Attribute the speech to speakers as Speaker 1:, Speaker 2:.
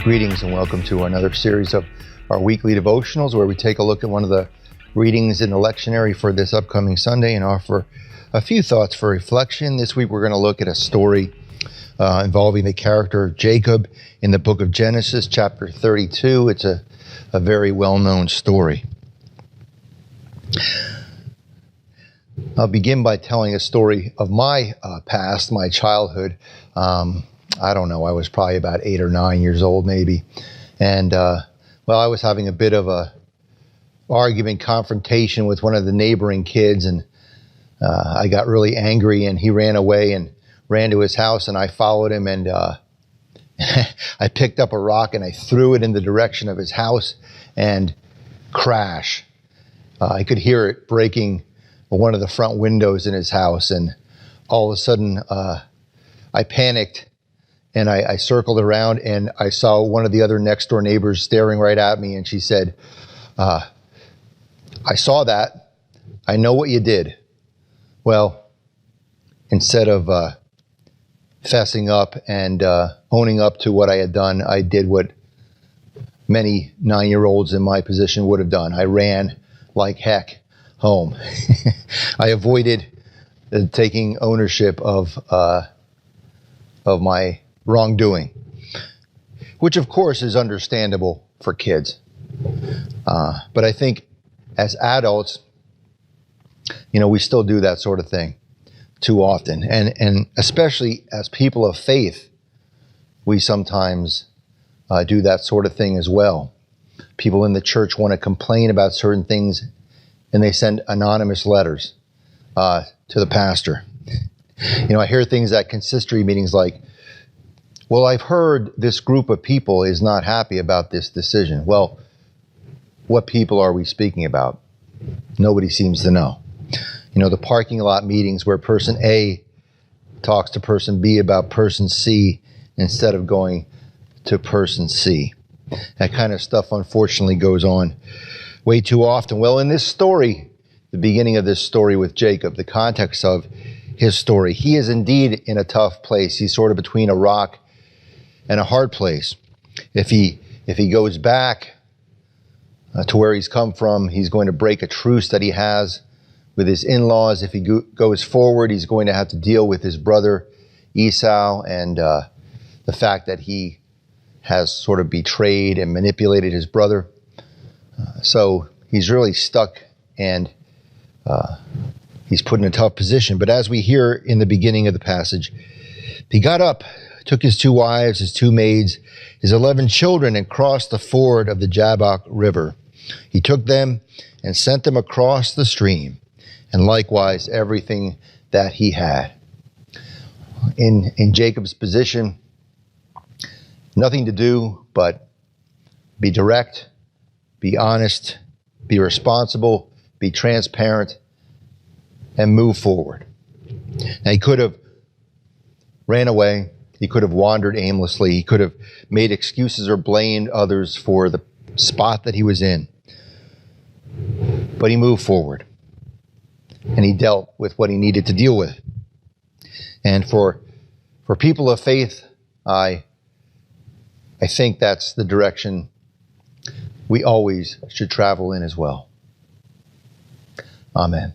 Speaker 1: Greetings and welcome to another series of our weekly devotionals where we take a look at one of the readings in the lectionary for this upcoming Sunday and offer a few thoughts for reflection. This week we're going to look at a story involving the character of Jacob in the book of Genesis, chapter 32. It's a very well-known story. I'll begin by telling a story of my past, my childhood. I don't know, I was probably about 8 or 9 years old maybe. And, I was having a bit of a argument, confrontation with one of the neighboring kids, and I got really angry, and he ran away and ran to his house, and I followed him, and I picked up a rock and I threw it in the direction of his house, and crash. I could hear it breaking one of the front windows in his house, and all of a sudden I panicked. And I circled around and I saw one of the other next door neighbors staring right at me. And she said, I saw that. I know what you did. Well, instead of fessing up and owning up to what I had done, I did what many 9-year-olds in my position would have done. I ran like heck home. I avoided taking ownership of my wrongdoing, which of course is understandable for kids. But I think as adults, we still do that sort of thing too often. And especially as people of faith, we sometimes do that sort of thing as well. People in the church want to complain about certain things and they send anonymous letters to the pastor. I hear things at consistory meetings like, well, I've heard this group of people is not happy about this decision. Well, what people are we speaking about? Nobody seems to know. The parking lot meetings where person A talks to person B about person C instead of going to person C. That kind of stuff, unfortunately, goes on way too often. Well, in this story, the beginning of this story with Jacob, the context of his story, he is indeed in a tough place. He's sort of between a rock and a hard place. If he goes back to where he's come from, he's going to break a truce that he has with his in-laws. If he goes forward, he's going to have to deal with his brother Esau and the fact that he has sort of betrayed and manipulated his brother. So he's really stuck and he's put in a tough position. But as we hear in the beginning of the passage, he got up, took his 2 wives, his 2 maids, his 11 children, and crossed the ford of the Jabbok River. He took them and sent them across the stream, and likewise everything that he had. In Jacob's position, nothing to do but be direct, be honest, be responsible, be transparent, and move forward. Now, he could have ran away. He could have wandered aimlessly. He could have made excuses or blamed others for the spot that he was in. But he moved forward. And he dealt with what he needed to deal with. And for people of faith, I think that's the direction we always should travel in as well. Amen.